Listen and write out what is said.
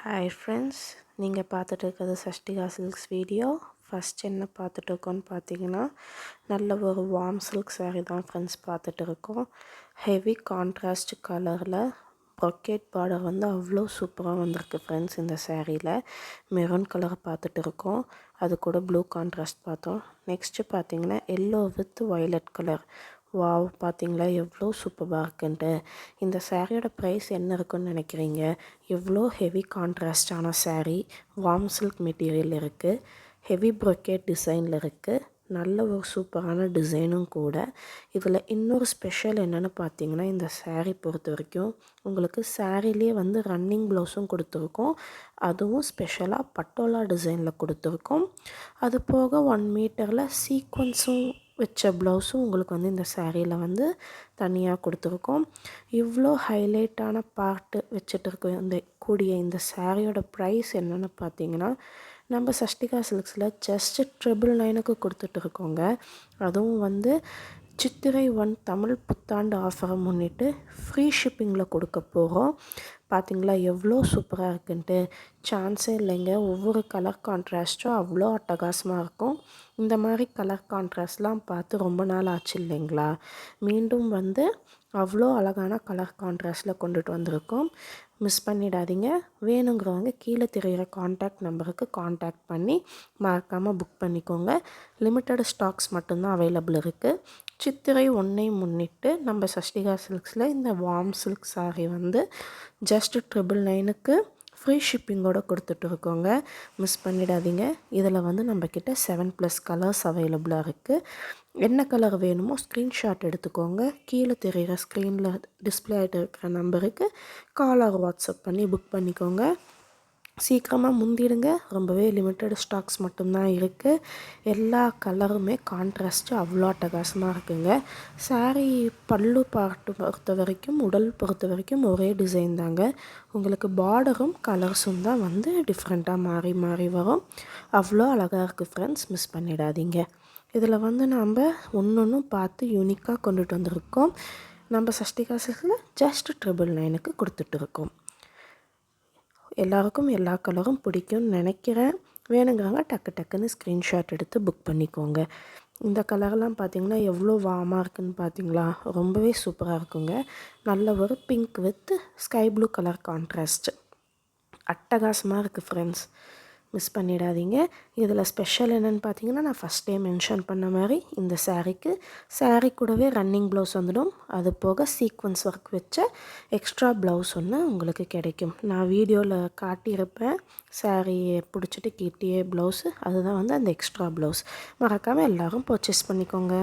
Hi friends, நீங்கள் பார்த்துட்டு இருக்கிறது சஷ்டிகா சில்க்ஸ் வீடியோ. ஃபஸ்ட் என்ன பார்த்துட்டு இருக்கோன்னு பார்த்தீங்கன்னா, நல்ல ஒரு வார்ம் சில்க் saree தான் ஃப்ரெண்ட்ஸ் பார்த்துட்டு இருக்கோம். ஹெவி கான்ட்ராஸ்ட் கலரில் ப்ரொக்கேட் பார்டர் வந்து அவ்வளோ சூப்பராக வந்திருக்கு ஃப்ரெண்ட்ஸ். இந்த சேரீயில் மெரூன் கலரை பார்த்துட்டு இருக்கோம், அது கூட ப்ளூ கான்ட்ராஸ்ட் பார்த்தோம். நெக்ஸ்ட்டு பார்த்தீங்கன்னா yellow with violet colour. Wow, பார்த்தீங்களா எவ்வளோ சூப்பராக இருக்குன்ட்டு. இந்த சாரியோட ப்ரைஸ் என்ன இருக்குன்னு நினைக்கிறீங்க? எவ்வளோ ஹெவி கான்ட்ராஸ்டான சாரீ, வார்ம் சில்க் மெட்டீரியல் இருக்குது, ஹெவி ப்ரொக்கேட் டிசைனில் இருக்குது, நல்ல ஒரு சூப்பரான டிசைனும் கூட. இதில் இன்னொரு ஸ்பெஷல் என்னென்னு பார்த்தீங்கன்னா, இந்த சாரீ பொறுத்த வரைக்கும் உங்களுக்கு சாரீலேயே வந்து ரன்னிங் ப்ளவுஸும் கொடுத்துருக்கோம். அதுவும் ஸ்பெஷலாக பட்டோலா டிசைனில் கொடுத்துருக்கோம். அது போக 1 மீட்டரில் சீக்வன்ஸும் வச்ச ப்ளவுஸும் உங்களுக்கு வந்து இந்த சாரியில் வந்து தனியாக கொடுத்துருக்கோம். இவ்வளோ ஹைலைட்டான பார்ட்டு வச்சுட்டு இருக்க இந்த கூடிய இந்த சாரியோட ப்ரைஸ் என்னென்னு பார்த்தீங்கன்னா, நம்ம சஷ்டிகா சில்க்ஸில் ஜஸ்ட் 999க்கு கொடுத்துட்டு இருக்கோங்க. அதுவும் வந்து சித்திரை 1 தமிழ் புத்தாண்டு ஆஃபரை முன்னிட்டு ஃப்ரீ ஷிப்பிங்கில் கொடுக்க போகிறோம். பார்த்திங்களா எவ்வளோ சூப்பராக இருக்குன்ட்டு. சான்ஸே இல்லைங்க, ஒவ்வொரு கலர் கான்ட்ராஸ்ட்டும் அவ்வளோ அட்டகாசமாக இருக்கும். இந்த மாதிரி கலர் கான்ட்ராஸ்ட்லாம் பார்த்து ரொம்ப நாள் ஆச்சு இல்லைங்களா? மீண்டும் வந்து அவ்வளோ அழகான கலர் கான்ட்ராஸ்டில் கொண்டுட்டு வந்திருக்கோம். மிஸ் பண்ணிடாதீங்க. வேணுங்கிறவங்க கீழே தெரிகிற காண்டாக்ட் நம்பருக்கு காண்டாக்ட் பண்ணி மறக்காமல் புக் பண்ணிக்கோங்க. லிமிட்டட் ஸ்டாக்ஸ் மட்டும்தான் அவைலபிள் இருக்குது. சித்திரை 1 முன்னிட்டு நம்ம சஷ்டிகா சில்க்ஸில் இந்த வார்ம் சில்க் சாரீ வந்து ஜஸ்ட் 999க்கு ஃப்ரீ ஷிப்பிங்கோடு கொடுத்துட்டு இருக்கோங்க. மிஸ் பண்ணிடாதீங்க. இதில் வந்து நம்மக்கிட்ட 7+ கலர்ஸ் அவைலபிளாக இருக்குது. என்ன கலர் வேணுமோ ஸ்க்ரீன்ஷாட் எடுத்துக்கோங்க. கீழே தெரிகிற ஸ்க்ரீனில் டிஸ்பிளே ஆகிட்டு இருக்கிற நம்பருக்கு கால் ஆர் வாட்ஸ்அப் பண்ணி புக் பண்ணிக்கோங்க. சீக்கிரமாக முந்திடுங்க. ரொம்பவே லிமிட்டட் ஸ்டாக்ஸ் மட்டும்தான் இருக்குது. எல்லா கலருமே கான்ட்ராஸ்ட்டு அவ்வளோ அட்டகாசமாக இருக்குங்க. சாரீ பல்லு பொறுத்த வரைக்கும், உடல் பொறுத்த வரைக்கும் ஒரே டிசைன் தாங்க. உங்களுக்கு பார்டரும் கலர்ஸும் தான் வந்து டிஃப்ரெண்ட்டாக மாறி மாறி வரும். அவ்வளோ அழகாக இருக்குது ஃப்ரெண்ட்ஸ், மிஸ் பண்ணிடாதீங்க. இதில் வந்து நாம் ஒன்றொன்றும் பார்த்து யூனிக்காக கொண்டுட்டு வந்திருக்கோம். நம்ம சஷ்டிகா சில்க்ஸில் ஜஸ்ட் 999க்கு கொடுத்துட்ருக்கோம். எல்லாருக்கும் எல்லா கலரும் பிடிக்கும்னு நினைக்கிறேன். வேணுங்கிறவங்க டக்கு டக்குன்னு ஸ்க்ரீன்ஷாட் எடுத்து புக் பண்ணிக்கோங்க. இந்த கலர்லாம் பார்த்திங்கன்னா எவ்வளோ வார்மாக இருக்குதுன்னு பார்த்தீங்களா? ரொம்பவே சூப்பராக இருக்குங்க. நல்ல ஒரு pink with sky blue colour contrast அட்டகாசமாக இருக்குது ஃப்ரெண்ட்ஸ், மிஸ் பண்ணிடாதீங்க. இதில் ஸ்பெஷல் என்னென்னு பார்த்தீங்கன்னா, நான் ஃபஸ்ட்டே மென்ஷன் பண்ண மாதிரி இந்த சாரீ கூடவே ரன்னிங் ப்ளவுஸ் வந்துடும். அது போக சீக்வன்ஸ் ஒர்க் வச்ச எக்ஸ்ட்ரா ப்ளவுஸ் ஒன்று உங்களுக்கு கிடைக்கும். நான் வீடியோவில் காட்டியிருப்பேன் சாரீ பிடிச்சிட்டு கீட்டியே ப்ளவுஸு, அதுதான் வந்து அந்த எக்ஸ்ட்ரா ப்ளவுஸ். மறக்காமல் எல்லோரும் பர்ச்சேஸ் பண்ணிக்கோங்க.